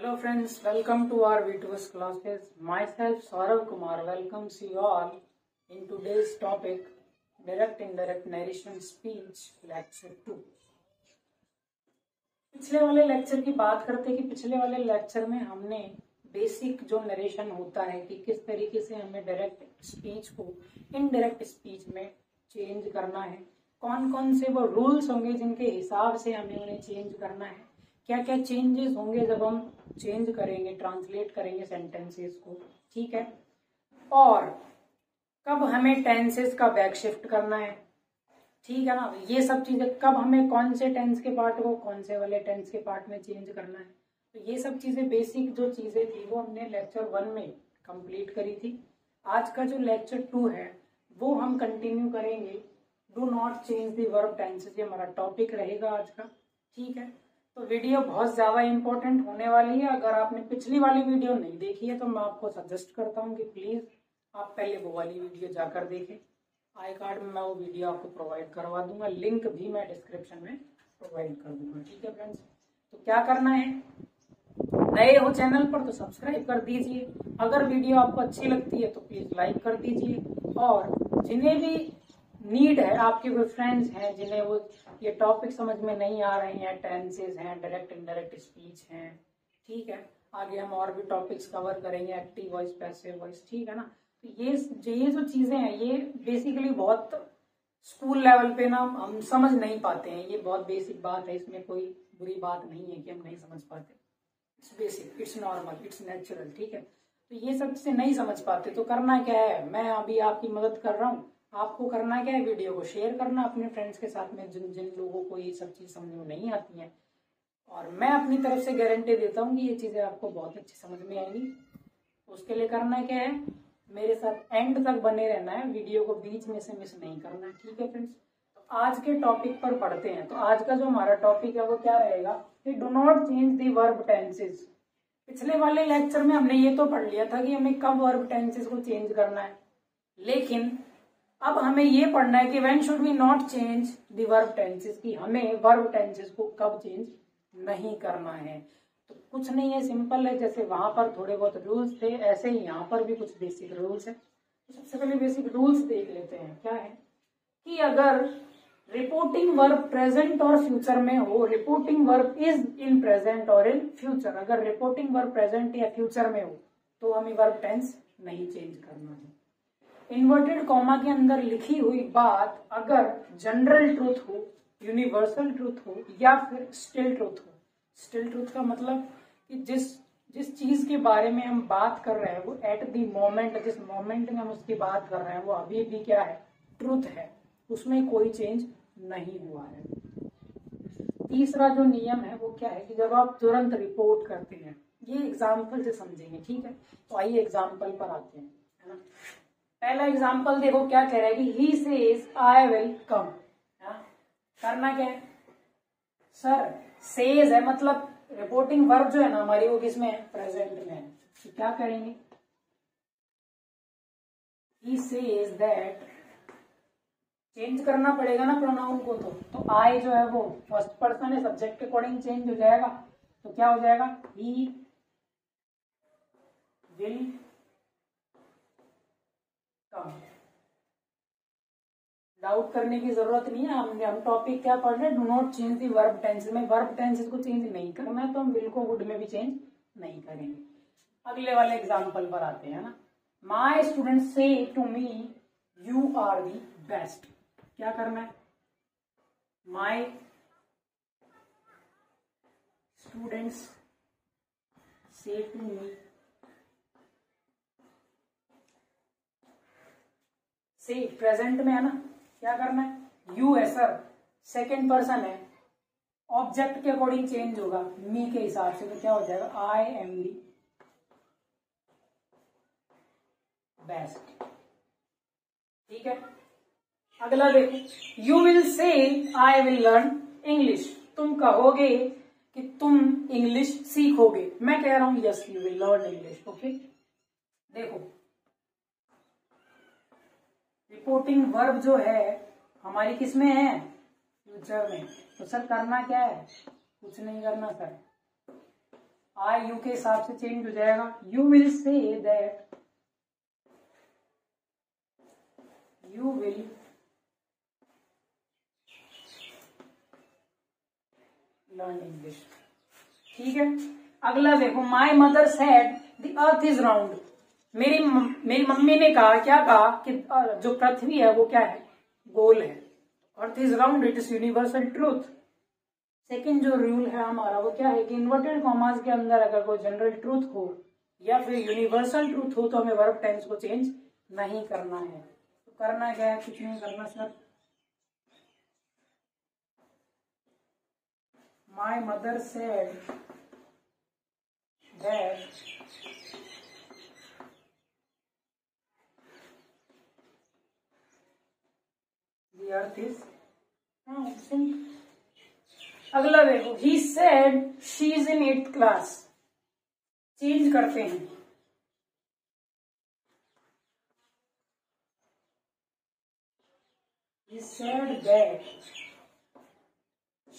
Hello friends, welcome to our V2S classes. Myself Saurav Kumar welcomes you all in today's topic Direct Indirect Narration Speech Lecture 2. पिछले वाले lecture की बात करते कि पिछले वाले लेक्चर में हमने बेसिक जो नरेशन होता है कि किस तरीके से हमें डायरेक्ट स्पीच को इनडायरेक्ट स्पीच में चेंज करना है, कौन कौन से वो रूल्स होंगे जिनके हिसाब से हमें उन्हें चेंज करना है, क्या क्या चेंजेस होंगे जब हम चेंज करेंगे, ट्रांसलेट करेंगे सेंटेंसेस को, ठीक है, और कब हमें टेंसेस का बैक शिफ्ट करना है, ठीक है ना, ये सब चीजें कब हमें कौन से टेंस के पार्ट को कौन से वाले टेंस के पार्ट में चेंज करना है। तो ये सब चीजें बेसिक जो चीजें थी वो हमने लेक्चर 1 में कंप्लीट करी थी। आज का जो लेक्चर 2 है वो हम कंटिन्यू करेंगे। Do not change the verb tenses, ये हमारा टॉपिक रहेगा आज का, ठीक है। तो वीडियो बहुत ज्यादा इंपॉर्टेंट होने वाली है। अगर आपने पिछली वाली वीडियो नहीं देखी है तो मैं आपको सजेस्ट करता हूँ कि प्लीज आप पहले वो वाली वीडियो जाकर देखें। आई कार्ड में मैं वो वीडियो आपको प्रोवाइड करवा दूंगा, लिंक भी मैं डिस्क्रिप्शन में प्रोवाइड कर दूंगा, ठीक है फ्रेंड्स। तो क्या करना है, नए हो चैनल पर तो सब्सक्राइब कर दीजिए, अगर वीडियो आपको अच्छी लगती है तो प्लीज लाइक कर दीजिए, और जिन्हें भी नीड है, आपके कोई फ्रेंड्स हैं जिन्हें वो ये टॉपिक समझ में नहीं आ रहे हैं, टेंसेस हैं, डायरेक्ट इनडायरेक्ट स्पीच हैं, ठीक है, आगे हम और भी टॉपिक्स कवर करेंगे, एक्टिव वॉइस, पैसिव वॉइस, ठीक है ना। तो ये जो चीजें हैं ये बेसिकली बहुत स्कूल लेवल पे ना हम समझ नहीं पाते हैं। ये बहुत बेसिक बात है, इसमें कोई बुरी बात नहीं है कि हम नहीं समझ पाते। It's basic, it's normal, it's natural, ठीक है। तो ये सब से नहीं समझ पाते तो करना क्या है, मैं अभी आपकी मदद कर रहा हूँ। आपको करना क्या है, वीडियो को शेयर करना अपने फ्रेंड्स के साथ में जिन जिन लोगों को ये सब चीज समझ में नहीं आती हैं, और मैं अपनी तरफ से गारंटी देता हूँ कि ये चीजें आपको बहुत अच्छी समझ में आएंगी। उसके लिए करना क्या है, मेरे साथ एंड तक बने रहना है, वीडियो को बीच में से मिस नहीं करना है, ठीक है फ्रेंड्स। तो आज के टॉपिक पर पढ़ते हैं। तो आज का जो हमारा टॉपिक है वो क्या रहेगा कि do not change the verb tenses. पिछले वाले लेक्चर में हमने ये तो पढ़ लिया था कि हमें कब वर्ब टेंसेस को चेंज करना है, लेकिन अब हमें ये पढ़ना है कि when should we not change the verb tenses, की हमें वर्ब टेंसेस को कब चेंज नहीं करना है। तो कुछ नहीं है, सिंपल है, जैसे वहां पर थोड़े बहुत रूल्स थे ऐसे ही यहाँ पर भी कुछ बेसिक रूल्स है। तो सबसे पहले बेसिक रूल्स देख लेते हैं। क्या है कि अगर रिपोर्टिंग वर्ब प्रेजेंट और फ्यूचर में हो, reporting verb is in present और इन फ्यूचर, अगर रिपोर्टिंग वर्ब प्रेजेंट या फ्यूचर में हो तो हमें वर्ब टेंस नहीं चेंज करना है। इन्वर्टेड कॉमा के अंदर लिखी हुई बात अगर जनरल ट्रूथ हो, यूनिवर्सल ट्रूथ हो, या फिर स्टिल ट्रूथ हो। स्टिल ट्रूथ का मतलब कि जिस चीज के बारे में हम बात कर रहे हैं वो एट दी मोमेंट, जिस मोमेंट में हम उसकी बात कर रहे हैं वो अभी भी क्या है, ट्रूथ है, उसमें कोई चेंज नहीं हुआ है। तीसरा जो नियम है वो क्या है कि जब आप तुरंत रिपोर्ट करते हैं, ये एग्जाम्पल से समझेंगे, ठीक है। तो आइए एग्जाम्पल पर आते हैं, है ना। पहला एग्जाम्पल देखो क्या कह रहा है कि he says I will come. करना क्या है सर, सेज है मतलब रिपोर्टिंग वर्ब जो है ना हमारी वो किसमें है, प्रेजेंट में है। तो क्या करेंगे, ही सेज दैट, चेंज करना पड़ेगा ना प्रोनाउन को, तो आई जो है वो फर्स्ट पर्सन है, सब्जेक्ट के अकॉर्डिंग चेंज हो जाएगा। तो क्या हो जाएगा, ही विल कम। डाउट करने की जरूरत नहीं है, हम टॉपिक क्या पढ़ रहे हैं, do not change the verb tenses में वर्ब टेंसेस को चेंज नहीं करना है, तो हम विल को वुड में भी चेंज नहीं करेंगे। अगले वाले एग्जांपल पर आते हैं ना। My student say to me you are the best. क्या करना है, my students say to me, say present में है ना, क्या करना है, यू है सर, सेकेंड पर्सन है, ऑब्जेक्ट के अकॉर्डिंग चेंज होगा मी के हिसाब से, तो क्या हो जाएगा, आई एम दी बेस्ट, ठीक है। अगला देखो, you will say I will learn English. तुम कहोगे कि तुम इंग्लिश सीखोगे, मैं कह रहा हूं yes you will learn English, okay. देखो रिपोर्टिंग वर्ब जो है हमारी किसमें है, फ्यूचर में। तो सर करना क्या है, कुछ नहीं करना सर, आई यू के हिसाब से चेंज हो जाएगा। You will say that, you will learn English. ठीक है, अगला देखो, my mother said the earth is round. मेरी मम्मी ने कहा, क्या कहा कि जो पृथ्वी है वो क्या है, गोल है। Earth is round, it is universal truth. Second जो रूल है हमारा वो क्या है कि इन्वर्टेड कॉमास के अंदर अगर कोई जनरल ट्रूथ हो या फिर यूनिवर्सल ट्रूथ हो तो हमें वर्ब टेंस को चेंज नहीं करना है। तो करना क्या है, कुछ नहीं करना sir. My mother said that the earth is round। अगला देखो, he said she is in 8th class। Change करते हैं, he said that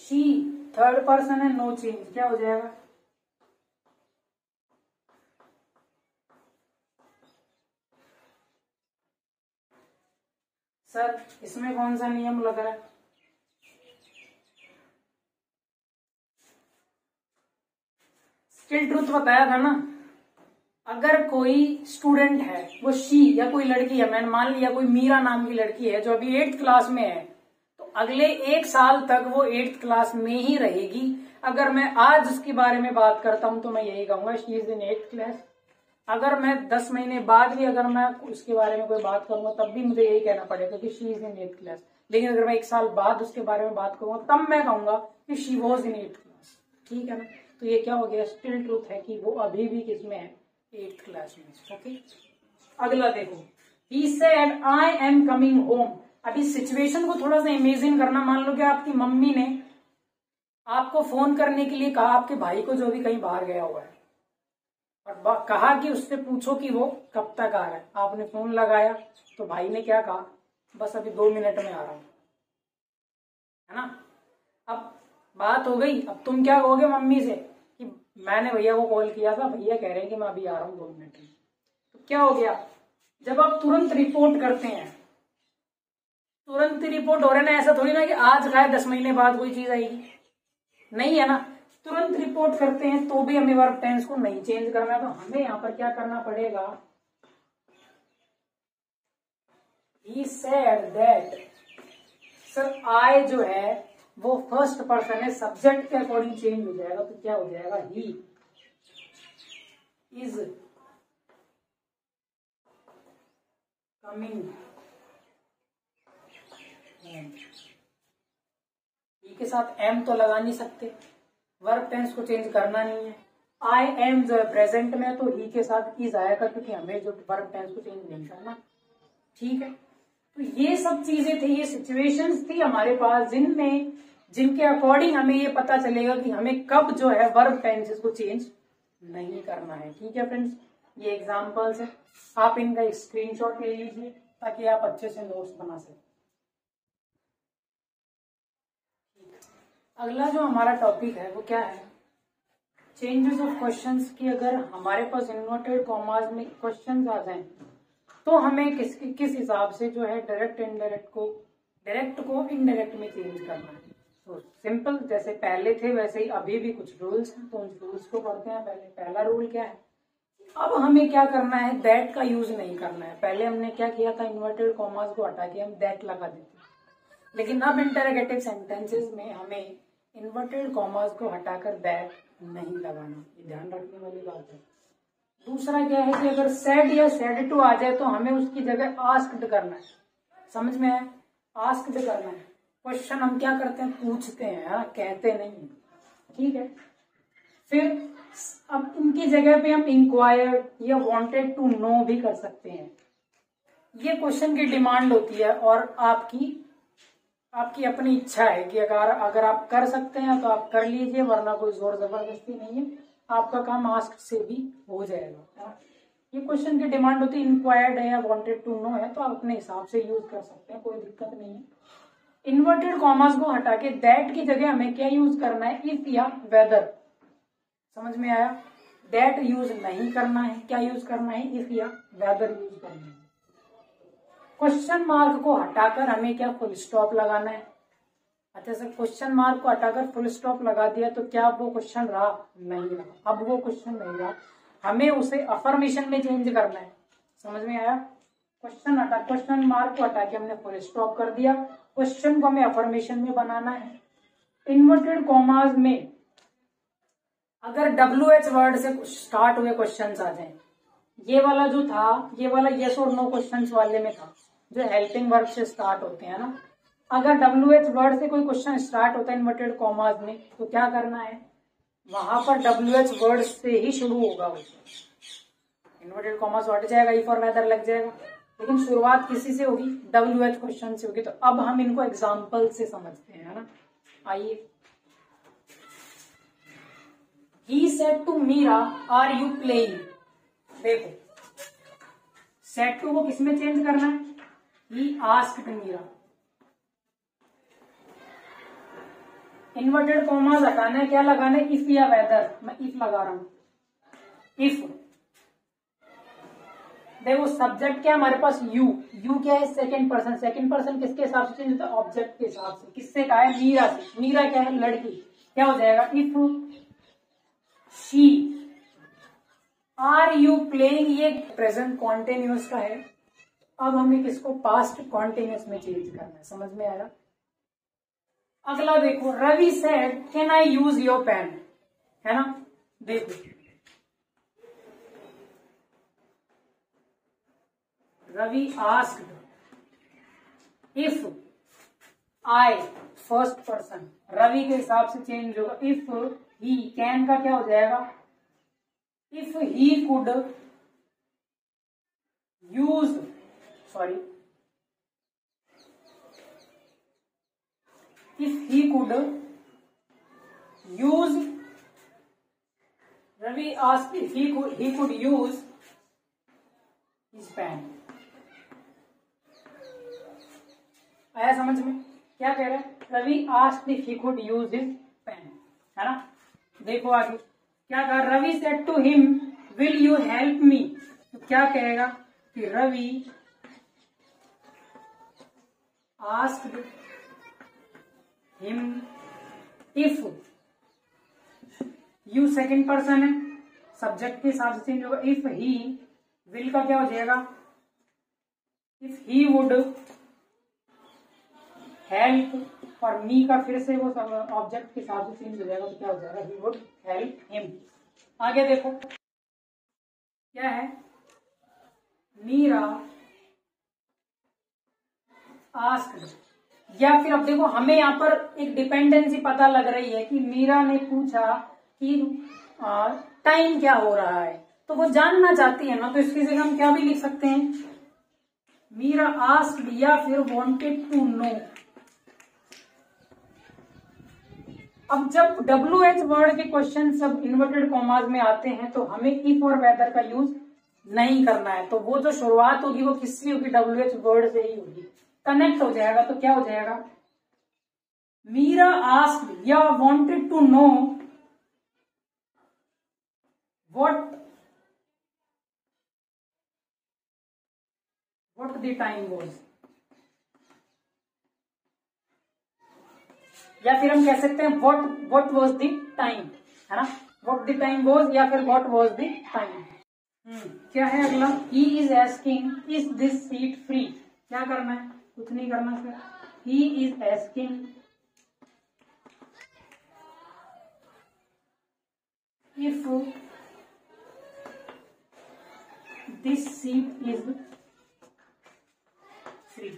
she, third person है, नो चेंज, क्या हो जाएगा, सर इसमें कौन सा नियम लग रहा है, स्टिल ट्रूथ बताया था ना। अगर कोई स्टूडेंट है, वो शी या कोई लड़की है, मैंने मान लिया कोई मीरा नाम की लड़की है जो अभी 8th क्लास में है, तो अगले 1 साल तक वो 8th क्लास में ही रहेगी। अगर मैं आज उसके बारे में बात करता हूं तो मैं यही कहूंगा she is in 8th class. अगर मैं 10 महीने बाद भी अगर मैं उसके बारे में कोई बात करूंगा तब भी मुझे यही कहना पड़ेगा कि she is in 8th class. लेकिन अगर मैं 1 साल बाद उसके बारे में बात करूंगा तब मैं कहूंगा कि she was in 8th class. ठीक है ना, तो ये क्या हो गया, स्टिल ट्रूथ है कि वो अभी भी किसमें है, 8th क्लास में। ओके, अगला देखो, he said I am coming home। अभी सिचुएशन को थोड़ा सा इमेजिन करना। मान लो कि आपकी मम्मी ने आपको फोन करने के लिए कहा, आपके भाई को जो भी कहीं बाहर गया हुआ है, और कहा कि उससे पूछो कि वो कब तक आ रहा है। आपने फोन लगाया तो भाई ने क्या कहा, बस अभी 2 मिनट में आ रहा हूं, है ना। अब बात हो गई, अब तुम क्या कहोगे मम्मी से कि मैंने भैया को कॉल किया था, भैया कह रहे हैं कि मैं अभी आ रहा हूँ 2 मिनट में। तो क्या हो गया, जब आप तुरंत रिपोर्ट करते हैं, तुरंत रिपोर्ट हो रहा है ना, ऐसा थोड़ी ना कि आज खाए 10 महीने बाद कोई चीज आएगी, नहीं है ना। तुरंत रिपोर्ट करते हैं तो भी हमें वर्ब टेंस को नहीं चेंज करना। तो हमें यहाँ पर क्या करना पड़ेगा, he said that। Sir I जो है वो फर्स्ट पर्सन है, सब्जेक्ट के अकॉर्डिंग चेंज हो जाएगा। तो क्या हो जाएगा, ही इज कमिंग। ही के साथ एम तो लगा नहीं सकते, वर्ब टेंस को चेंज करना नहीं है। आई एम जो है प्रेजेंट में, तो ही के साथ इज आएगा क्योंकि हमें जो वर्ब टेंस को चेंज नहीं करना। ठीक है, तो ये सब चीजें थी, ये सिचुएशंस थी हमारे पास जिनके अकॉर्डिंग हमें ये पता चलेगा कि हमें कब जो है वर्ब टेंसेस को चेंज नहीं करना है। ठीक है फ्रेंड्स, ये एग्जांपल्स है, आप इनका एक स्क्रीनशॉट ले लीजिए ताकि आप अच्छे से नोट्स बना सकें। अगला जो हमारा टॉपिक है वो क्या है, चेंजेस ऑफ क्वेश्चंस की। अगर हमारे पास इन्वर्टेड कॉमास में क्वेश्चंस आ जाएं तो हमें किस हिसाब से जो है डायरेक्ट को इनडायरेक्ट में चेंज करना है। तो सिंपल, जैसे पहले थे वैसे ही अभी भी कुछ रूल्स हैं, तो उन रूल्स को पढ़ते हैं। पहला रूल क्या है, अब हमें क्या करना है, दैट का यूज नहीं करना है। पहले हमने क्या किया था, इन्वर्टेड कॉमास को हटा के हम दैट लगा देते, लेकिन अब इंटरोगेटिव सेंटेंसेस में हमें इन्वर्टेड कॉमास को हटाकर दैट नहीं लगाना, ये ध्यान रखने वाली बात है। दूसरा क्या है कि अगर सेड या सेड टू आ जाए तो हमें उसकी जगह आस्क्ड करना है। समझ में है, आस्क्ड करना है। क्वेश्चन हम क्या करते हैं, पूछते हैं, हाँ, कहते नहीं है। ठीक है, फिर अब इनकी जगह पे हम इंक्वायर्ड या वांटेड टू नो भी कर सकते हैं। ये क्वेश्चन की डिमांड होती है और आपकी अपनी इच्छा है कि अगर आप कर सकते हैं तो आप कर लीजिए, वरना कोई जोर जबरदस्ती नहीं है, आपका काम आस्क से भी हो जाएगा। ये क्वेश्चन की डिमांड होती है, इंक्वायर्ड है या वांटेड टू नो है तो आप अपने हिसाब से यूज कर सकते हैं, कोई दिक्कत नहीं है। इन्वर्टेड कॉमास को हटा के दैट की जगह हमें क्या यूज करना है, इफ या वेदर। समझ में आया, दैट यूज नहीं करना है, क्या यूज करना है, इफ या वेदर यूज करना है। क्वेश्चन मार्क को हटाकर हमें क्या फुल स्टॉप लगाना है। अच्छा सर, क्वेश्चन मार्क को हटाकर फुल स्टॉप लगा दिया तो क्या वो क्वेश्चन रहा, नहीं रहा। अब वो क्वेश्चन नहीं रहा, हमें उसे अफर्मेशन में चेंज करना है। समझ में आया? क्वेश्चन मार्क को हटा के हमने फुल स्टॉप कर दिया, क्वेश्चन को हमें अफर्मेशन में बनाना है। इन्वर्टेड कॉमास में अगर WH वर्ड से स्टार्ट हुए क्वेश्चन आ जाए, ये वाला जो था, ये वाला यस और नो क्वेश्चन वाले में था, जो हेल्पिंग वर्ब से स्टार्ट होते हैं ना, अगर WH वर्ड से कोई क्वेश्चन स्टार्ट होता है इन्वर्टेड कॉमास में, तो क्या करना है, वहां पर WH वर्ड से ही शुरू होगा। इन्वर्टेड कॉमास हट जाएगा, इफ और वेदर लग जाएगा, लेकिन शुरुआत किसी से होगी, WH क्वेश्चन से होगी। तो अब हम इनको एग्जाम्पल से समझते हैं, है ना। आइए, He said to Meera, "Are you playing?" देखो, said to को किसमें चेंज करना है, He asked Meera। Inverted commas हटाना है, क्या लगाना है, इफ या वेदर। मैं इफ लगा रहा हूं। इफ देखो, सब्जेक्ट क्या हमारे पास, यू क्या है, सेकंड पर्सन। सेकंड पर्सन किसके हिसाब से चेंज होता है, ऑब्जेक्ट के हिसाब से। किससे कहा है, मीरा से। मीरा क्या है, लड़की। क्या हो जाएगा, if she. Are you playing, ये प्रेजेंट कॉन्टिन्यूअस का है। अब हमें किसको पास्ट कॉन्टिन्यूअस में चेंज करना है, समझ में आया। अगला देखो, Ravi said can I use your pen, है ना। देखो, Ravi asked, if I first person, Ravi के हिसाब से चेंज होगा। इफ ही, कैन का क्या हो जाएगा, if he could use, sorry, if he could use, Ravi asked if he could use his pen। आया समझ में, क्या कह रहा है, Ravi asked if he could use his pen, है ना। देखो आगे क्या कहा, Ravi said to him will you help me। तो क्या कहेगा कि Ravi asked him if, you second person है, सब्जेक्ट के हिसाब से चेंज होगा। इफ ही, विल का क्या हो जाएगा, इफ ही वुड हेल्प, और मी का फिर से वो ऑब्जेक्ट के हिसाब से चेंज हो जाएगा। तो क्या हो जाएगा, ही वुड हेल्प हिम। आगे देखो क्या है, मीरा आस्क्ड, या फिर अब देखो हमें यहाँ पर एक डिपेंडेंसी पता लग रही है कि मीरा ने पूछा कि टाइम क्या हो रहा है, तो वो जानना चाहती है ना। तो इसकी जगह हम क्या भी लिख सकते हैं, मीरा आस्क्ड या फिर वांटेड टू नो। अब जब WH वर्ड के क्वेश्चन सब इन्वर्टेड कॉमास में आते हैं तो हमें इफ और वेदर का यूज नहीं करना है। तो वो जो शुरुआत होगी वो किससे होगी, WH वर्ड से ही होगी, कनेक्ट हो जाएगा। तो क्या हो जाएगा, मीरा आस्क्ड या wanted to know what the time was, या फिर हम कह सकते हैं what was the time, है ना। what the time was या फिर what was the time। क्या है अगला, he is asking is this seat free। क्या करना है, कुछ नहीं करना sir, he is asking if this seat is free।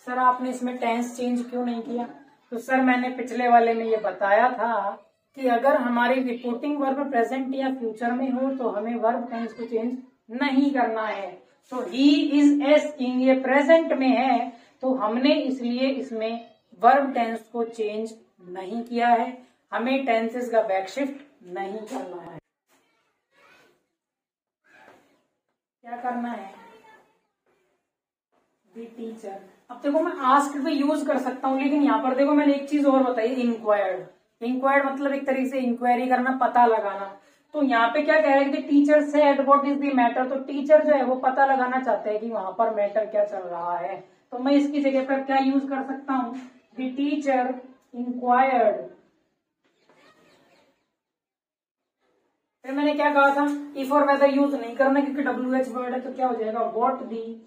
Sir आपने इसमें टेंस चेंज क्यों नहीं किया, तो सर मैंने पिछले वाले में ये बताया था कि अगर हमारी रिपोर्टिंग वर्ब प्रेजेंट या फ्यूचर में हो तो हमें वर्ब टेंस को चेंज नहीं करना है। तो ही इज आस्किंग ये प्रेजेंट में है तो हमने इसलिए इसमें वर्ब टेंस को चेंज नहीं किया है, हमें टेंसेस का बैक शिफ्ट नहीं करना है। क्या करना है, दी टीचर। अब देखो मैं आस्क्ड पे यूज कर सकता हूं, लेकिन यहाँ पर देखो मैंने एक चीज और बताई, इंक्वायर्ड। इंक्वायर्ड मतलब एक तरीके से इंक्वायरी करना, पता लगाना। तो यहाँ पे क्या कह रहे हैं कि teacher said what is the matter, तो टीचर जो है वो पता लगाना चाहते हैं कि वहां पर मैटर क्या चल रहा है। तो मैं इसकी जगह पर क्या यूज कर सकता हूँ, द टीचर इंक्वायर्ड। फिर मैंने क्या कहा था, इफ और वेदर यूज नहीं करना क्योंकि WH वर्ड है, तो क्या हो जाएगा, व्हाट दी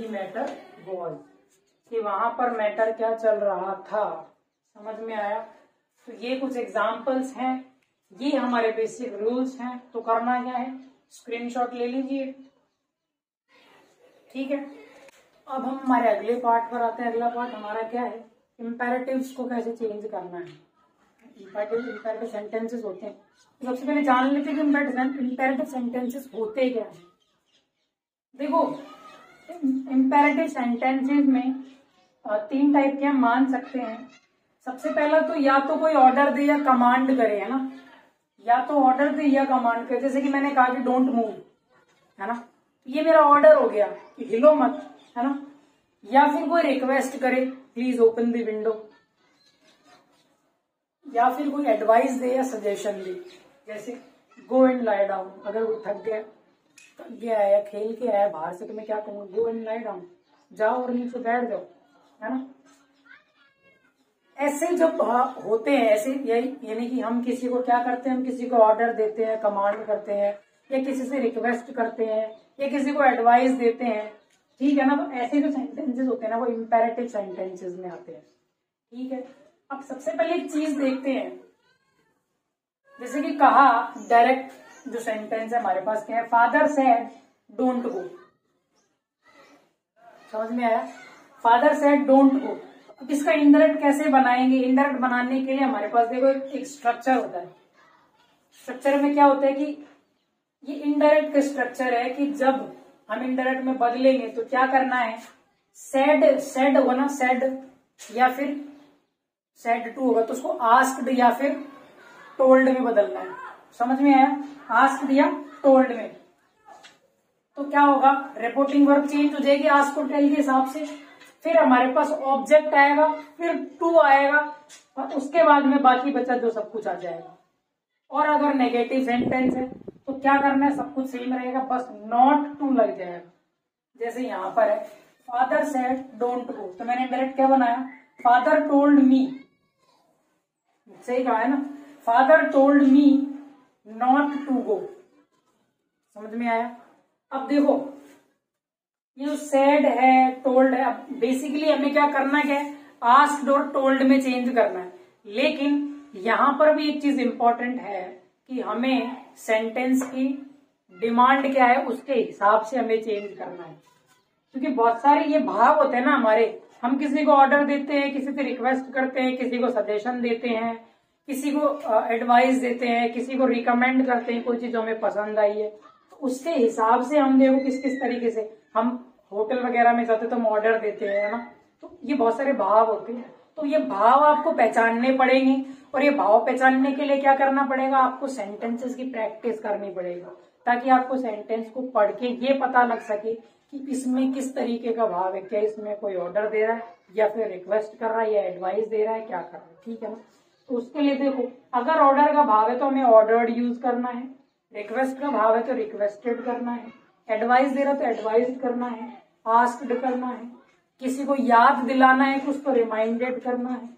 मैटर वॉज, कि वहां पर मैटर क्या चल रहा था। समझ में आया। तो ये कुछ एग्जाम्पल्स हैं, ये हमारे बेसिक रूल्स हैं। तो करना क्या है, स्क्रीनशॉट ले लीजिए, ठीक है। अब हम हमारे अगले पार्ट पर आते हैं। अगला पार्ट हमारा क्या है, इम्पेरेटिव्स को कैसे चेंज करना है। इम्पेरेटिव सेंटेंसेस होते हैं, तो सबसे पहले जान लेते हैं कि इम्पेरेटिव सेंटेंसेस होते क्या है। देखो, इम्पेरेटिव सेंटेंसेस में 3 टाइप के हम मान सकते हैं। सबसे पहला तो या तो कोई ऑर्डर दे या कमांड करे, है ना, या तो ऑर्डर दे या कमांड करे। जैसे कि मैंने कहा कि डोंट मूव, है ना, ये मेरा ऑर्डर हो गया कि हिलो मत, है ना। या फिर कोई रिक्वेस्ट करे, प्लीज ओपन द विंडो, या फिर कोई एडवाइस दे या सजेशन दे, जैसे गो एंड लाई डाउन। अगर वो थक गया है या खेल के आया बाहर से, तो मैं क्या कहूँ, गो एंड लाई डाउन, जाओ और नीचे बैठ जाओ, है ना। ऐसे जब होते हैं, ऐसे यानी कि हम किसी को क्या करते हैं, हम किसी को ऑर्डर देते हैं, कमांड करते हैं, या किसी से रिक्वेस्ट करते हैं, या किसी को एडवाइस देते हैं, ठीक है ना। तो ऐसे जो सेंटेंसेस होते हैं ना, वो इम्पेरेटिव सेंटेंसेस में आते हैं, ठीक है। अब सबसे पहले एक चीज देखते हैं, जैसे कि कहा, डायरेक्ट जो सेंटेंस है हमारे पास क्या है, फादर सेड डोंट गो। समझ में आया, फादर सेड डोंट गो। अब इसका इनडायरेक्ट कैसे बनाएंगे, इनडायरेक्ट बनाने के लिए हमारे पास देखो एक स्ट्रक्चर होता है। स्ट्रक्चर में क्या होता है कि ये इनडायरेक्ट का स्ट्रक्चर है कि जब हम इनडायरेक्ट में बदलेंगे तो क्या करना है, सेड होगा ना, सेड या फिर सेड टू होगा, तो उसको आस्क्ड या फिर टोल्ड में बदलना है। समझ में आया, आस्क्ड या टोल्ड में। तो क्या होगा, रिपोर्टिंग वर्ब चेंज हो जाएगी आस्क और टेल के हिसाब से। फिर हमारे पास ऑब्जेक्ट आएगा, फिर टू आएगा, और उसके बाद में बाकी बचा जो सब कुछ आ जाएगा। और अगर नेगेटिव सेंटेंस है तो क्या करना है, सब कुछ सेम रहेगा, बस नॉट टू लग जाएगा। जैसे यहां पर है, फादर सेड डोंट गो, तो मैंने डायरेक्ट क्या बनाया, फादर टोल्ड मी। सही कहा है ना, father told me not to go. समझ में आया। अब देखो, ये जो सेड है, टोल्ड है, अब बेसिकली हमें क्या करना क्या है, आस्क्ड और टोल्ड में चेंज करना है। लेकिन यहां पर भी एक चीज इंपॉर्टेंट है कि हमें सेंटेंस की डिमांड क्या है, उसके हिसाब से हमें चेंज करना है। क्योंकि बहुत सारे ये भाव होते हैं ना हमारे, हम किसी को ऑर्डर देते हैं, किसी से रिक्वेस्ट करते हैं, किसी को सजेशन देते हैं, किसी को एडवाइस देते हैं, किसी को रिकमेंड करते हैं, कोई चीज हमें पसंद आई है, तो उसके हिसाब से हम देखो किस किस तरीके से हम होटल वगैरह में जाते तो हम ऑर्डर देते हैं ना। तो ये बहुत सारे भाव होते हैं, तो ये भाव आपको पहचानने पड़ेंगे। और ये भाव पहचानने के लिए क्या करना पड़ेगा, आपको सेंटेंसेस की प्रैक्टिस करनी पड़ेगा, ताकि आपको सेंटेंस को पढ़ के ये पता लग सके कि इसमें किस तरीके का भाव है, क्या इसमें कोई ऑर्डर दे रहा है या फिर रिक्वेस्ट कर रहा है या एडवाइस दे रहा है, क्या कर रहा है, ठीक है ना। तो उसके लिए देखो, अगर ऑर्डर का भाव है तो हमें ऑर्डर्ड यूज करना है, रिक्वेस्ट का भाव है तो रिक्वेस्टेड करना है, एडवाइस दे रहा तो एडवाइस्ड करना है, आस्क्ड करना है, किसी को याद दिलाना है कि उसको रिमाइंडेड करना है,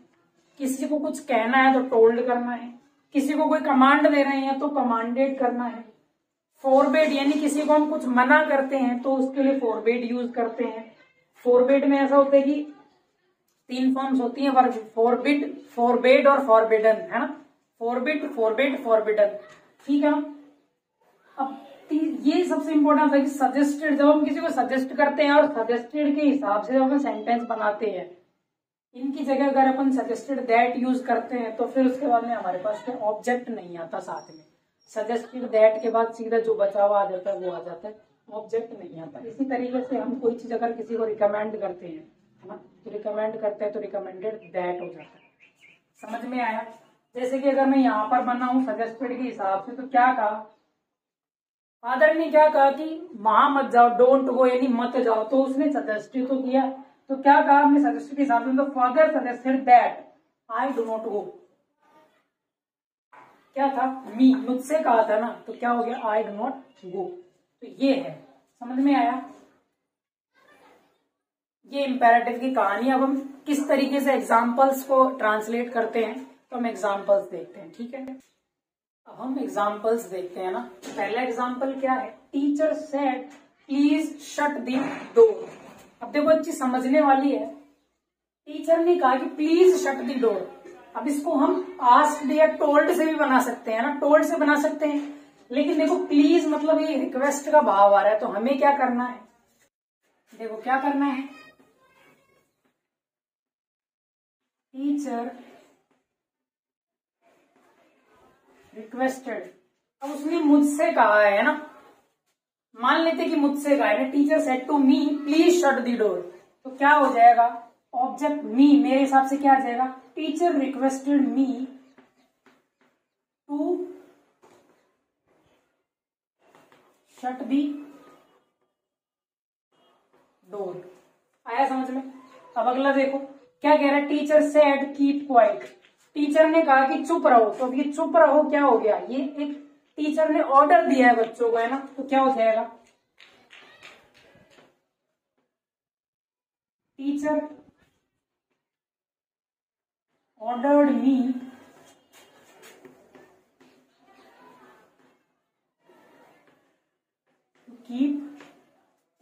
किसी को कुछ कहना है तो टोल्ड करना है, किसी को कोई कमांड दे रहे हैं तो कमांडेड करना है। फॉरबिड यानी किसी को हम कुछ मना करते हैं तो उसके लिए फॉरबिड यूज करते हैं। फॉरबिड में ऐसा होता है कि 3 फॉर्म्स होती हैं, फॉरबिड, फॉरबेड और फॉरबिडन, है ना। फॉरबिड, फॉरबिड, फॉरबिडन, ठीक है ना। अब ये सबसे इम्पोर्टेंट है कि सजेस्टेड, जब हम किसी को सजेस्ट करते हैं और सजेस्टेड के हिसाब से जब हम सेंटेंस बनाते हैं, इनकी जगह अगर अपन सजेस्टेड दैट यूज करते हैं तो फिर उसके बाद में हमारे पास ऑब्जेक्ट नहीं आता साथ में। सजेस्टेड दैट के बाद सीधा जो बचा हुआ आ जाता है वो आ जाता है, ऑब्जेक्ट नहीं आता। इसी तरीके से हम कोई चीज अगर किसी को रिकमेंड करते हैं, है ना, तो रिकमेंड करते हैं तो रिकमेंडेड दैट हो जाता है। समझ में आया। जैसे कि अगर मैं यहाँ पर बना हूं सजेस्टेड के हिसाब से, तो क्या कहा, फादर ने क्या कहा कि वहां मत जाओ, डोंट गो यानी मत जाओ, तो उसने सजेस्ट तो किया, तो क्या कहा हमने सजेस्टेड के हिसाब से, तो father suggested that I do not go. क्या था, मी, मुझसे कहा था ना, तो क्या हो गया, आई डू नॉट गो। तो ये है, समझ में आया, ये इंपेरेटिव की कहानी। अब हम किस तरीके से एग्जाम्पल्स को ट्रांसलेट करते हैं, तो हम एग्जाम्पल्स देखते हैं, ठीक है। अब हम एग्जाम्पल्स देखते हैं ना। पहला एग्जाम्पल क्या है, teacher said please shut the door. अब देखो अच्छी समझने वाली है, टीचर ने कहा कि प्लीज शट द डोर। अब इसको हम आस्क्ड या टोल्ड से भी बना सकते हैं ना, टोल्ड से बना सकते हैं, लेकिन देखो प्लीज मतलब ये रिक्वेस्ट का भाव आ रहा है, तो हमें क्या करना है, देखो क्या करना है, टीचर रिक्वेस्टेड। अब उसने मुझसे कहा है ना, मान लेते कि मुझसे कहा है ना, teacher said to me please shut the door, तो क्या हो जाएगा, ऑब्जेक्ट मी, मेरे हिसाब से क्या आ जाएगा, teacher requested me to shut the door. आया समझ में। अब अगला देखो क्या कह रहा है, teacher said keep quiet. Teacher ने कहा कि चुप रहो, तो अब ये चुप रहो क्या हो गया, ये एक टीचर ने ऑर्डर दिया है बच्चों को, है ना, तो क्या हो जाएगा, teacher ordered me to keep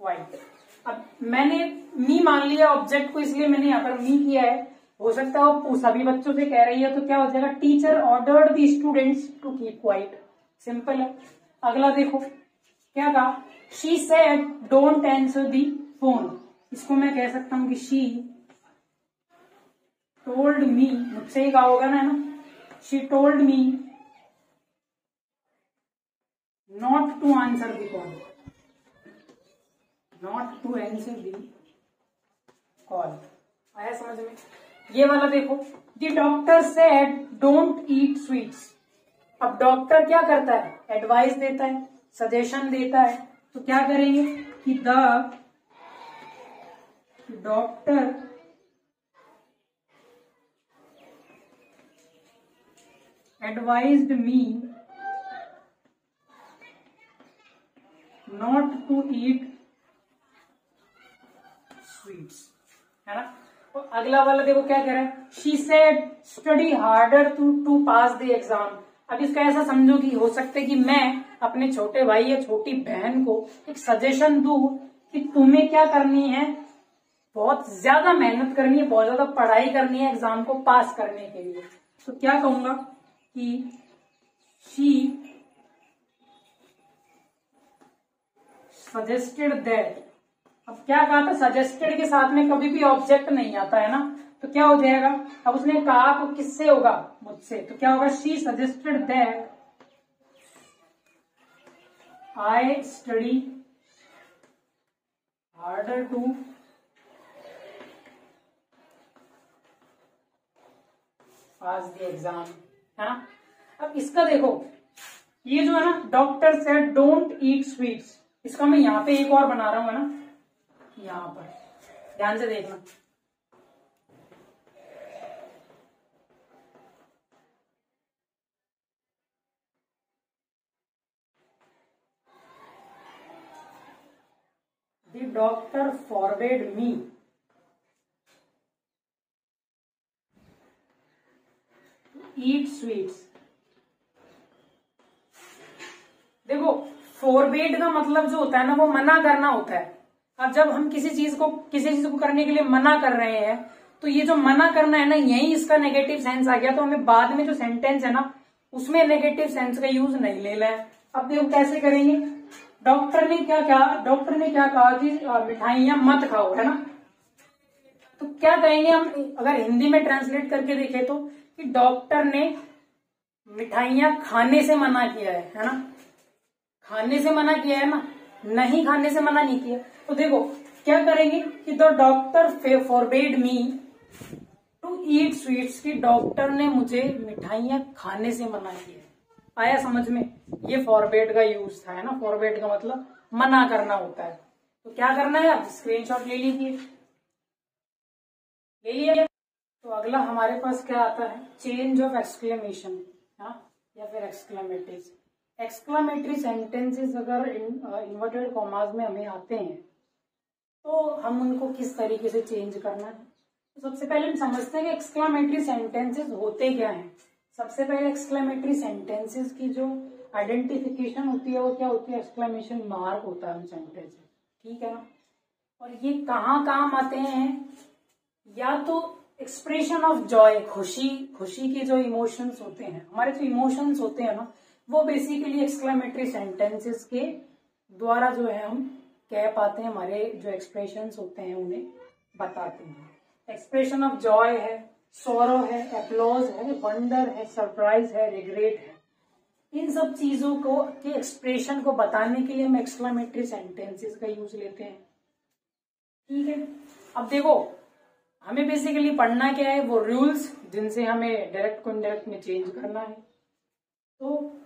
quiet. अब मैंने मी मान लिया ऑब्जेक्ट को, इसलिए मैंने यहाँ पर मी किया है, हो सकता है वो सभी बच्चों से कह रही है, तो क्या हो जाएगा, teacher ordered the students to keep quiet. Simple है। अगला देखो क्या कहा, she said don't answer the phone. इसको मैं कह सकता हूं कि शी टोल्ड मी, मुझसे ही कहा होगा ना, है ना, she told me not to answer the call, not to answer the call. आया समझ में। ये वाला देखो, the doctor said don't eat sweets. अब डॉक्टर क्या करता है, एडवाइस देता है, सजेशन देता है, तो क्या करेंगे कि the doctor advised me not to eat sweets, है ना। तो अगला वाला देखो क्या कह रहा है, she said study harder to pass the exam. अब इसका ऐसा समझो कि हो सकता है कि मैं अपने छोटे भाई या छोटी बहन को एक सजेशन दूं कि तुम्हें क्या करनी है, बहुत ज्यादा मेहनत करनी है, बहुत ज्यादा पढ़ाई करनी है एग्जाम को पास करने के लिए। तो क्या कहूंगा कि शी सजेस्टेड दैट। अब क्या कहा था, सजेस्टेड के साथ में कभी भी ऑब्जेक्ट नहीं आता है ना, तो क्या हो जाएगा, अब उसने कहा तो किससे होगा, मुझसे, तो क्या होगा, she suggested that I study harder to pass the exam, है ना। अब इसका देखो, ये जो है ना, doctor said don't eat sweets, इसका मैं यहाँ पे एक और बना रहा हूं, है ना, यहां पर ध्यान से देखना। The doctor forbade me to eat sweets। देखो फोरबेड का मतलब जो होता है ना, वो मना करना होता है। अब जब हम किसी चीज को करने के लिए मना कर रहे हैं, तो ये जो मना करना है ना, यही इसका नेगेटिव सेंस आ गया, तो हमें बाद में जो सेंटेंस है ना, उसमें नेगेटिव सेंस का यूज नहीं लेना है। अब देखो कैसे करेंगे, डॉक्टर ने क्या कहा कि मिठाइयां मत खाओ, है ना, तो क्या कहेंगे हम, अगर हिंदी में ट्रांसलेट करके देखें तो, कि डॉक्टर ने मिठाइयां खाने से मना किया है ना, खाने से मना किया है ना, नहीं खाने से मना नहीं किया। तो देखो क्या करेंगे कि the doctor forbade me to eat sweets, की डॉक्टर ने मुझे मिठाइयां खाने से मना किया। आया समझ में, ये फॉरबेड का यूज था, है ना, फॉरबेड का मतलब मना करना होता है। तो क्या करना है, आप स्क्रीनशॉट ले लीजिए। ले लिया। तो अगला हमारे पास क्या आता है, चेंज ऑफ एक्सक्लेमेशन, हाँ, या फिर एक्सक्लेमेटरीज। एक्सक्लेमेटरी सेंटेंसेस अगर इन्वर्टेड कॉमास में हमें आते हैं तो हम उनको किस तरीके से चेंज करना है। तो सबसे पहले हम समझते हैं कि एक्सक्लेमेटरी सेंटेंसेस होते क्या हैं। सबसे पहले एक्सक्लेमेटरी सेंटेंसेस की जो आइडेंटिफिकेशन होती है वो क्या होती है, एक्सक्लेमेशन मार्क होता है उन सेंटेंस, ठीक है ना। और ये कहाँ काम आते हैं, या तो एक्सप्रेशन ऑफ जॉय, खुशी, खुशी के जो इमोशंस होते हैं, हमारे जो इमोशंस होते हैं ना, वो बेसिकली एक्सक्लेमेटरी सेंटेंसेस के द्वारा जो है हम कह पाते हैं, हमारे जो एक्सप्रेशंस होते हैं उन्हें बताते हैं। एक्सप्रेशन ऑफ जॉय है, सोरो है, एप्लॉज है, वंडर है, सरप्राइज है, रिग्रेट है। इन सब चीजों को के एक्सप्रेशन को बताने के लिए हम एक्सक्लेमेटरी सेंटेंसेस का यूज लेते हैं, ठीक है। अब देखो, हमें बेसिकली पढ़ना क्या है, वो रूल्स जिनसे हमें डायरेक्ट को इनडायरेक्ट में चेंज करना है। तो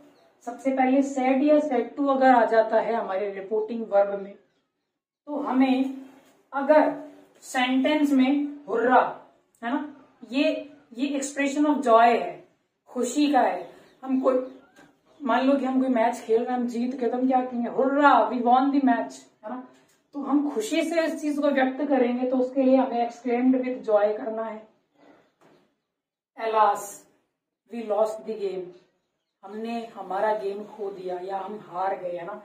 सबसे पहले सेड या सेड टू अगर आ जाता है हमारे रिपोर्टिंग वर्ब में, तो हमें अगर सेंटेंस में हुर्रा है ना, ये एक्सप्रेशन ऑफ जॉय है, खुशी का है। हम कोई मान लो कि हम कोई मैच खेल रहे हैं, हम जीत के, तो हम क्या कहेंगे, hurrah we won the match, है ना। तो हम खुशी से इस चीज को व्यक्त करेंगे, तो उसके लिए हमें एक्सक्लेम्ड विद जॉय करना है। Alas we lost the game, हमने हमारा गेम खो दिया या हम हार गए, है ना,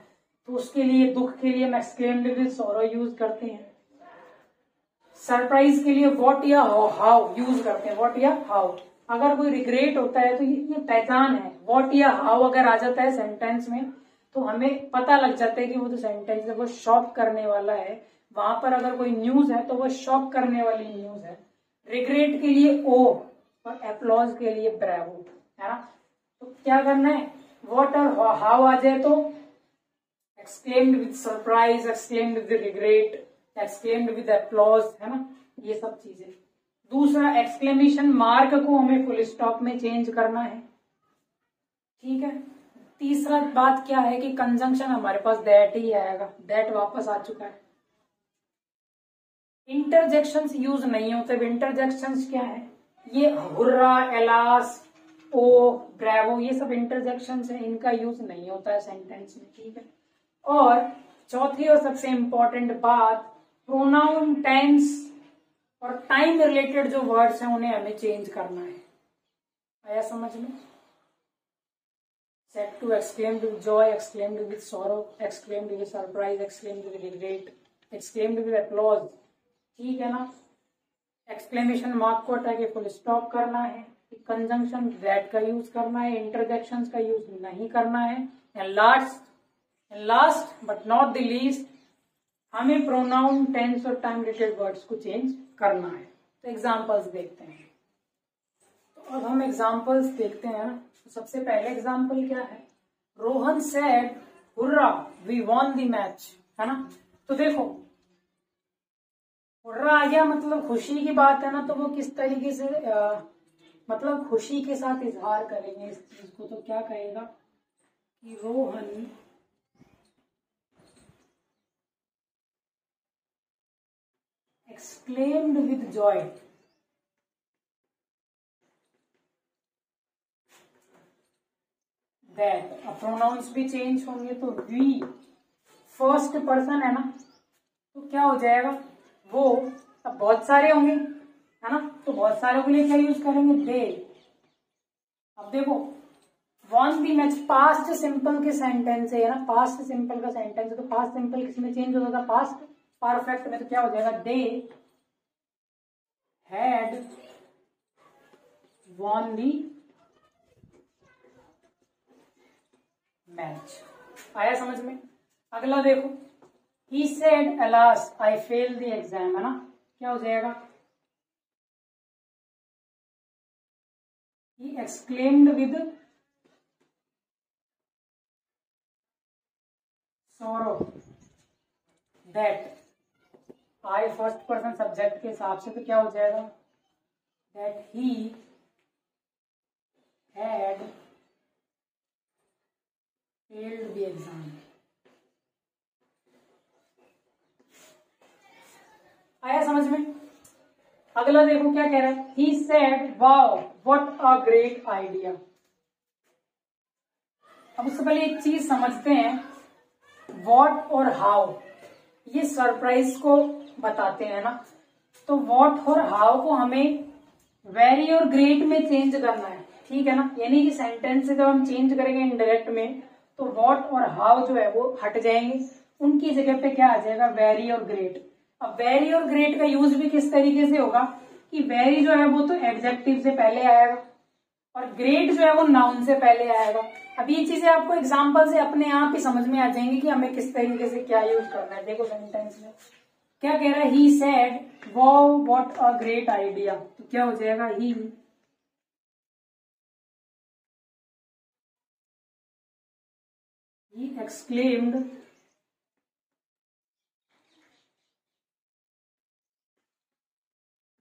तो उसके लिए, दुख के लिए हम एक्सक्लेम्ड विद सॉरो यूज करते हैं। सरप्राइज के लिए व्हाट या हाउ यूज करते हैं, व्हाट या हाउ। अगर कोई रिग्रेट होता है तो ये पहचान है, व्हाट या हाउ अगर आ जाता है सेंटेंस में तो हमें पता लग जाता है कि वो जो सेंटेंस है वो शॉक करने वाला है। वहां पर अगर कोई न्यूज है तो वो शॉक करने वाली न्यूज है। रिग्रेट के लिए ओ और एप्लॉज के लिए ब्रेवो, है ना। तो क्या करना है, व्हाट और हाउ आ जाए तो exclaimed with surprise, exclaimed with regret, exclaimed with applause, है ना, ये सब चीजें। दूसरा, एक्सक्लेमेशन मार्क को हमें फुल स्टॉप में चेंज करना है, ठीक है। तीसरा बात क्या है कि कंजंक्शन हमारे पास दैट ही आएगा, दैट वापस आ चुका है। इंटरजेक्शंस यूज नहीं होते। इंटरजेक्शंस क्या है, ये हुर्रा, एलास, ओ, ब्रेवो, ये सब इंटरजेक्शंस है, इनका यूज नहीं होता है सेंटेंस में, ठीक है। और चौथी और सबसे इंपॉर्टेंट बात, प्रोनाउन, टेंस और टाइम रिलेटेड जो वर्ड्स हैं उन्हें हमें चेंज करना है। आया समझ में। Said to, exclaimed with joy, exclaimed with sorrow, exclaimed with surprise, exclaimed with regret, exclaimed with applause, ठीक है ना। एक्सक्लेमेशन मार्क को हटा के फुल स्टॉप करना है। कंजंक्शन दैट का यूज करना है, इंटरजेक्शंस का यूज नहीं करना है। And last but not the least, हमें प्रोनाउन, टेंस और टाइम रिलेटेड वर्ड्स को चेंज करना है। तो एग्जांपल्स देखते हैं। तो अब हम एग्जांपल्स देखते हैं ना। तो सबसे पहले एग्जांपल क्या है, Rohan said hurrah we won the match, है ना। तो देखो, हुर्रा आ गया, मतलब खुशी की बात है ना, तो वो किस तरीके से मतलब खुशी के साथ इजहार करेंगे इस चीज को। तो क्या कहेगा कि Rohan exclaimed with joy that, अब प्रोनाउंस भी चेंज होंगे तो वी फर्स्ट पर्सन है ना, तो क्या हो जाएगा, वो, अब बहुत सारे होंगे, है ना, तो बहुत सारे के लिए क्या यूज करेंगे, दे। अब देखो, won the match past simple के सेंटेंस है ना, पास्ट सिंपल का सेंटेंस है, तो पास्ट सिंपल किसमें चेंज हो जाता, पास्ट परफेक्ट में। तो क्या हो जाएगा, they had won the match. आया समझ में। अगला देखो, he said alas I fail the exam, है ना, क्या हो जाएगा, he exclaimed with sorrow that, I first person subject के हिसाब से, तो क्या हो जाएगा, that he had failed the exam। आया समझ में। अगला देखो क्या कह रहा है, he said wow what a great idea. अब उससे पहले एक चीज समझते हैं, व्हाट और हाउ ये सरप्राइज को बताते हैं ना, तो व्हाट और हाउ को हमें वेरी और ग्रेट में चेंज करना है, ठीक है ना। यानी कि सेंटेंस से जब हम चेंज करेंगे इनडायरेक्ट में, तो व्हाट और हाउ जो है वो हट जाएंगे, उनकी जगह पे क्या आ जाएगा, वेरी और ग्रेट। अब वेरी और ग्रेट का यूज भी किस तरीके से होगा कि वेरी जो है वो तो एडजेक्टिव से पहले आएगा और ग्रेट जो है वो नाउन से पहले आएगा। अब ये चीजें आपको एग्जाम्पल से अपने आप ही समझ में आ जाएंगी कि हमें किस तरीके से क्या यूज करना है। देखो सेंटेंस में क्या कह रहा है, he said wow what a great idea, तो क्या हो जाएगा, he exclaimed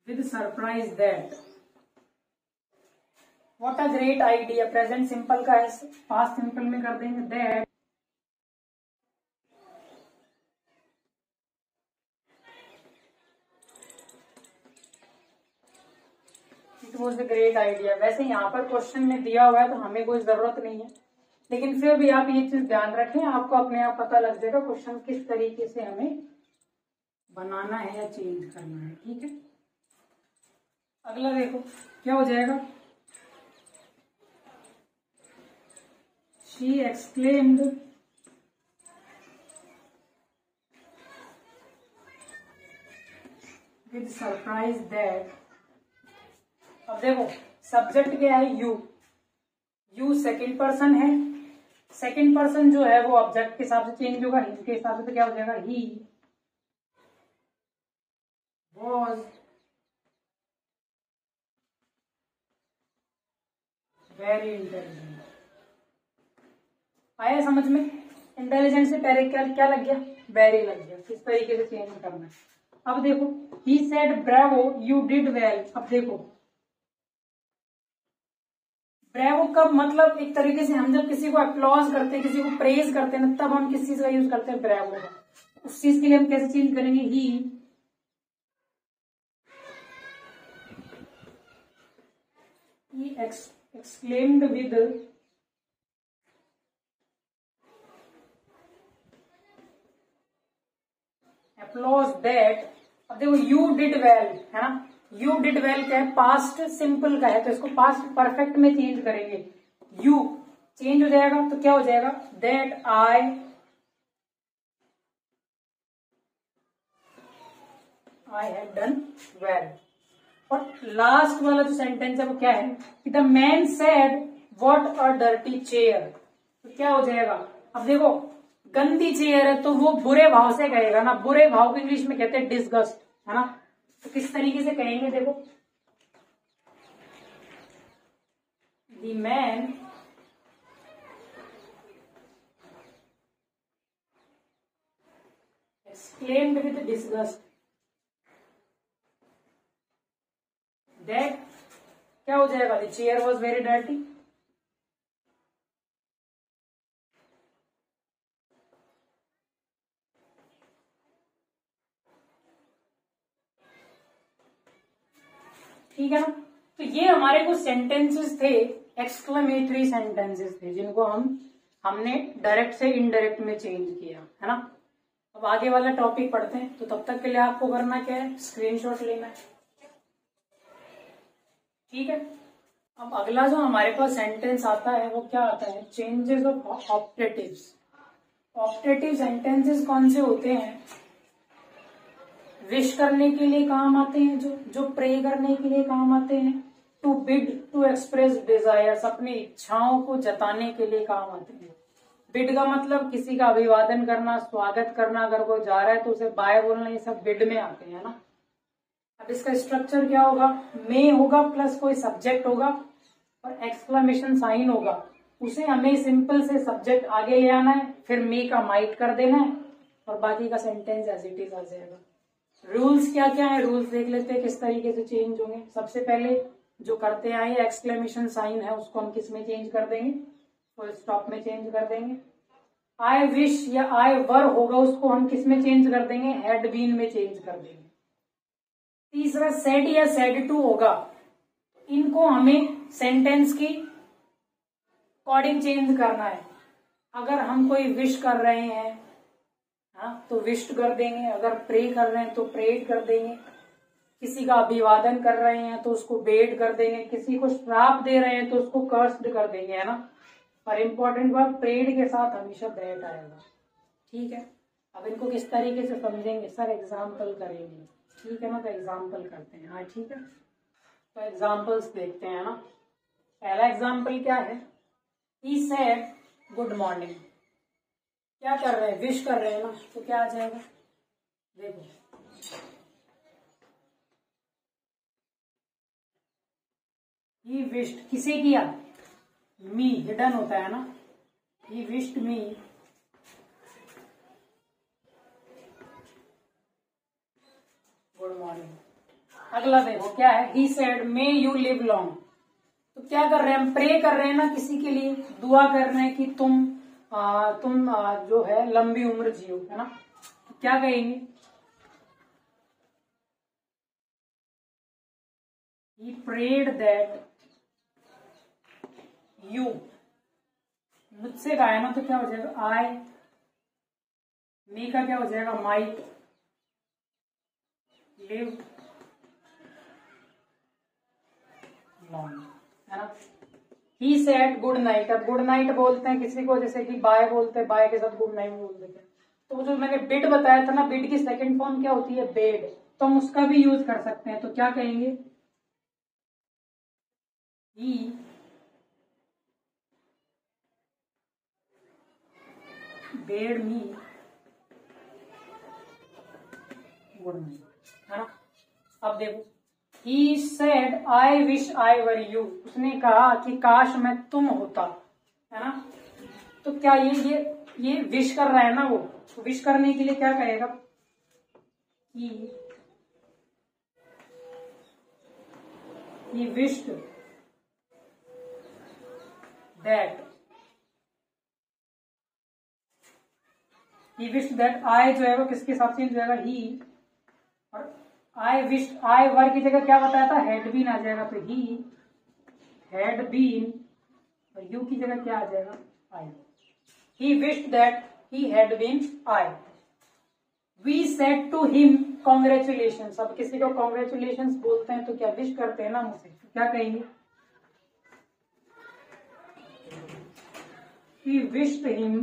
with surprise that what a great idea। Present simple का है, पास्ट सिंपल में कर देंगे that it was a great idea। वैसे यहाँ पर क्वेश्चन में दिया हुआ है तो हमें कोई जरूरत नहीं है, लेकिन फिर भी आप ये चीज ध्यान रखें, आपको अपने आप पता लग जाएगा क्वेश्चन किस तरीके से हमें बनाना है या चेंज करना है, ठीक है। अगला देखो क्या हो जाएगा, she exclaimed with surprise that। अब देखो सब्जेक्ट क्या है, यू सेकंड पर्सन है, सेकंड पर्सन जो है वो ऑब्जेक्ट के हिसाब से चेंज होगा, इसके हिसाब से तो क्या हो जाएगा, ही वॉज वेरी इंटेलिजेंट। आया समझ में, इंटेलिजेंट से पहले क्या क्या लग गया, वेरी लग गया, किस तरीके से चेंज करना है। अब देखो he said Bravo you did well. अब देखो ब्रेवो कब, मतलब एक तरीके से हम जब किसी को अप्लॉज करते हैं, किसी को प्रेज करते हैं ना, तब हम किस चीज का यूज करते हैं, ब्रेवो का। उस चीज के लिए हम कैसे चेंज करेंगे, ही exclaimed with applause that। अब देखो यू डिड वेल है ना, यू डिड वेल क्या है, पास्ट सिंपल का है, तो इसको पास्ट परफेक्ट में चेंज करेंगे, यू चेंज हो जाएगा तो क्या हो जाएगा, that I have done well. और लास्ट वाला जो सेंटेंस है वो क्या है कि the man said what a dirty chair, तो क्या हो जाएगा। अब देखो गंदी चेयर है तो वो बुरे भाव से कहेगा ना, बुरे भाव को इंग्लिश में कहते हैं डिसगस्ट, है ना। तो किस तरीके से कहेंगे, देखो the man exclaimed with disgust that क्या हो जाएगा, the chair was very dirty. ठीक है ना। तो ये हमारे कुछ सेंटेंसेस थे, एक्सक्लेमेटरी सेंटेंसेस थे, जिनको हमने डायरेक्ट से इनडायरेक्ट में चेंज किया, है ना। अब आगे वाला टॉपिक पढ़ते हैं, तो तब तक के लिए आपको करना क्या है, स्क्रीनशॉट लेना है, ठीक है। अब अगला जो हमारे पास सेंटेंस आता है वो क्या आता है, चेंजेस ऑफ ऑप्टेटिव्स। ऑप्टेटिव सेंटेंसेस कौन से होते हैं, विश करने के लिए काम आते हैं, जो प्रे करने के लिए काम आते हैं, to bid to express desires, अपनी इच्छाओं को जताने के लिए काम आते हैं। बिड का मतलब किसी का अभिवादन करना, स्वागत करना, अगर वो जा रहा है तो उसे बाय बोलना, ये सब बिड में आते हैं ना। अब इसका स्ट्रक्चर क्या होगा, मे होगा प्लस कोई सब्जेक्ट होगा और एक्सक्लेमेशन साइन होगा, उसे हमें सिंपल से सब्जेक्ट आगे ले आना है, फिर मे का माइट कर देना है और बाकी का सेंटेंस एज इट इज आ जाएगा। रूल्स क्या क्या है, रूल्स देख लेते हैं किस तरीके से चेंज होंगे। सबसे पहले जो करते आए एक्सक्लेमेशन साइन है उसको हम किस में चेंज कर देंगे, फुल स्टॉप में चेंज कर देंगे। आई विश या आई वर होगा उसको हम किस में चेंज कर देंगे, हैड बीन में चेंज कर देंगे। तीसरा सेड या सेड टू होगा, इनको हमें सेंटेंस की कोडिंग चेंज करना है। अगर हम कोई विश कर रहे हैं तो विश्ड कर देंगे, अगर प्रे कर रहे हैं तो प्रेड कर देंगे, किसी का अभिवादन कर रहे हैं तो उसको बेड कर देंगे, किसी को श्राप दे रहे हैं तो उसको कर्स्ड कर देंगे, है ना। और इम्पोर्टेंट बात, प्रेड के साथ हमेशा दैट आएगा, ठीक है। अब इनको किस तरीके से समझेंगे सर, एग्जाम्पल करेंगे, ठीक है ना। तो एग्जाम्पल करते हैं, हाँ ठीक है। तो एग्जाम्पल्स देखते हैं ना। पहला एग्जाम्पल क्या है, ही सेड गुड मॉर्निंग। क्या कर रहे हैं, विश कर रहे हैं ना, तो क्या आ जाएगा, देखो ही विश्ड, किसे किया, मी, हिडन होता है ना, he wished me good morning. अगला देखो क्या है, he said may you live long. तो क्या कर रहे हैं हम, प्रे कर रहे हैं ना किसी के लिए, दुआ कर रहे हैं कि तुम जो है लंबी उम्र जियो, है ना। तो क्या कहेंगे, he prayed that you, मुझसे कहा है ना, तो क्या हो जाएगा, I, me का क्या हो जाएगा, might live long, है ना। He said good night. अब गुड नाइट बोलते हैं किसी को, जैसे कि बाय बोलते हैं, बाय के साथ गुड नाइट बोल देते हैं। तो जो मैंने बिड बताया था ना, बिड की सेकंड फॉर्म क्या होती है, बेड, तो हम उसका भी यूज कर सकते हैं। तो क्या कहेंगे, ही बेड मी गुड नाइट, है ना। अब देखो, he said I wish I were you. उसने कहा कि काश मैं तुम होता, है ना। तो क्या ये विश कर रहा है ना वो, तो विश करने के लिए क्या कहेगा, he wished that I जो है वो किसके साथ चेंज हो जाएगा, ही, और आई विश, आई वर की जगह क्या बताया था, हैड बीन आ जाएगा। तो ही हैड बीन, और यू की जगह क्या आ जाएगा, I. He wished that he had been I. We said to him congratulations. अब किसी को कॉन्ग्रेचुलेशंस बोलते हैं तो क्या विश करते हैं ना मुझसे, तो क्या कहेंगे, he wished him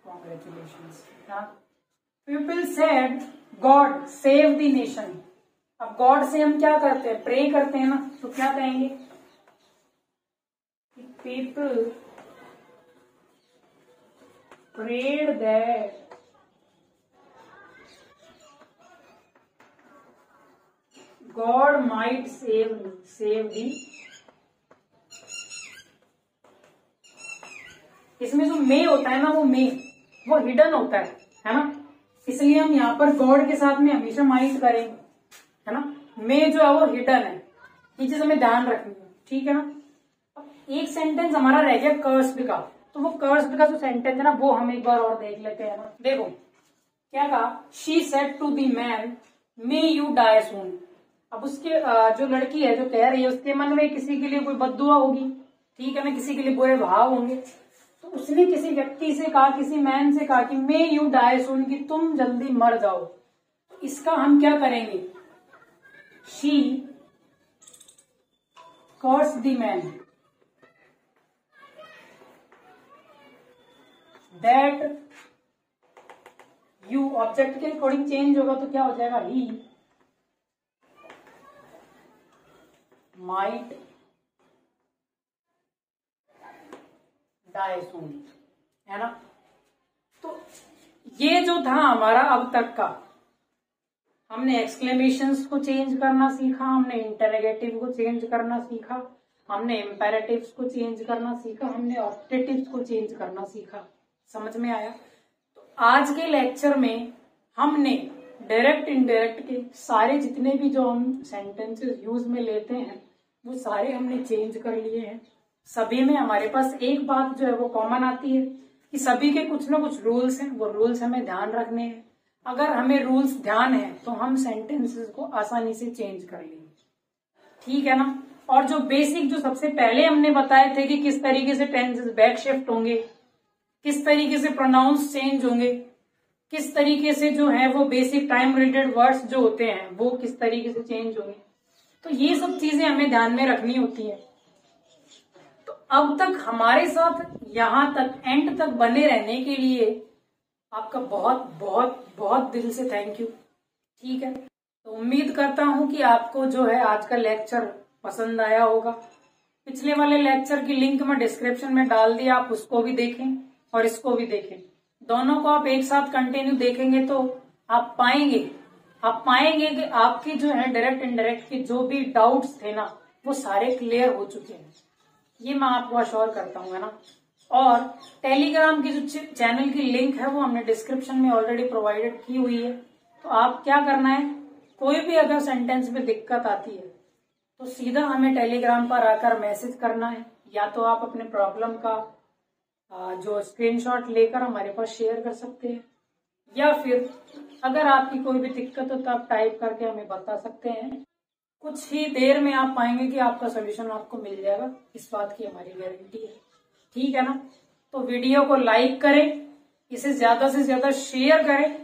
congratulations। People said God save the nation। अब गॉड से हम क्या करते हैं, प्रे करते हैं ना, तो क्या कहेंगे, people prayed that God might save the। इसमें जो मे होता है ना, वो हिडन होता है ना। इसलिए हम यहाँ पर गॉड के साथ में हमेशा माइट करेंगे, है ना। मे जो है वो हिडन है, ये चीज हमें ध्यान रखनी है, ठीक है ना। अब एक सेंटेंस हमारा रह गया कर्स्ड का, तो वो कर्स्ड का जो सेंटेंस है ना, वो हम एक बार और देख लेते हैं ना। देखो क्या कहा, she said to the man may you die soon. अब उसके जो लड़की है जो कह रही है, उसके मन में किसी के लिए कोई बद्दुआ होगी, ठीक है ना, किसी के लिए बुरे भाव होंगे। तो उसने किसी व्यक्ति से कहा, किसी मैन से कहा कि मे यू डाई सून, कि तुम जल्दी मर जाओ। तो इसका हम क्या करेंगे, she curse the man that you, object के अकॉर्डिंग चेंज होगा तो क्या हो जाएगा, ही माइट डाई सून, है ना। तो ये जो था हमारा अब तक का, हमने एक्सक्लेमेशंस को चेंज करना सीखा, हमने इंटरोगेटिव को चेंज करना सीखा, हमने इम्पेरेटिव्स को चेंज करना सीखा, हमने ऑप्टेटिव्स को चेंज करना सीखा। समझ में आया। तो आज के लेक्चर में हमने डायरेक्ट इनडायरेक्ट के सारे जितने भी जो हम सेंटेंसेस यूज में लेते हैं वो सारे हमने चेंज कर लिए हैं। सभी में हमारे पास एक बात जो है वो कॉमन आती है कि सभी के कुछ ना कुछ रूल्स हैं, वो रूल्स हमें ध्यान रखने हैं। अगर हमें रूल्स ध्यान है तो हम सेंटेंसेस को आसानी से चेंज कर लेंगे, ठीक है ना। और जो बेसिक जो सबसे पहले हमने बताए थे कि किस तरीके से टेंसेस बैक शिफ्ट होंगे, किस तरीके से प्रोनाउंस चेंज होंगे, किस तरीके से जो है वो बेसिक टाइम रिलेटेड वर्ड्स जो होते हैं वो किस तरीके से चेंज होंगे, तो ये सब चीजें हमें ध्यान में रखनी होती है। तो अब तक हमारे साथ यहां तक एंड तक बने रहने के लिए आपका बहुत बहुत बहुत दिल से थैंक यू, ठीक है। तो उम्मीद करता हूं कि आपको जो है आज का लेक्चर पसंद आया होगा। पिछले वाले लेक्चर की लिंक मैं डिस्क्रिप्शन में डाल दिया, आप उसको भी देखें और इसको भी देखें। दोनों को आप एक साथ कंटिन्यू देखेंगे तो आप पाएंगे कि आपकी जो है डायरेक्ट इनडायरेक्ट के जो भी डाउट्स थे ना वो सारे क्लियर हो चुके हैं, ये मैं आपको अश्योर करता हूँ, है ना। और टेलीग्राम की जो चैनल की लिंक है वो हमने डिस्क्रिप्शन में ऑलरेडी प्रोवाइडेड की हुई है। तो आप क्या करना है, कोई भी अगर सेंटेंस में दिक्कत आती है तो सीधा हमें टेलीग्राम पर आकर मैसेज करना है, या तो आप अपने प्रॉब्लम का जो स्क्रीनशॉट लेकर हमारे पास शेयर कर सकते हैं, या फिर अगर आपकी कोई भी दिक्कत हो तो आप टाइप करके हमें बता सकते हैं। कुछ ही देर में आप पाएंगे कि आपका सोल्यूशन आपको मिल जाएगा, इस बात की हमारी गारंटी है, ठीक है ना। तो वीडियो को लाइक करें, इसे ज्यादा से ज्यादा शेयर करें,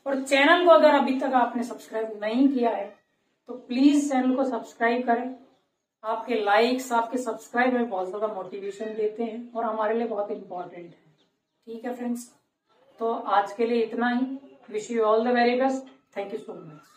और चैनल को अगर अभी तक आपने सब्सक्राइब नहीं किया है तो प्लीज चैनल को सब्सक्राइब करें। आपके लाइक्स, आपके सब्सक्राइब हमें बहुत ज्यादा मोटिवेशन देते हैं और हमारे लिए बहुत इंपॉर्टेंट है, ठीक है फ्रेंड्स। तो आज के लिए इतना ही। Wish you all the very best. Thank you so much.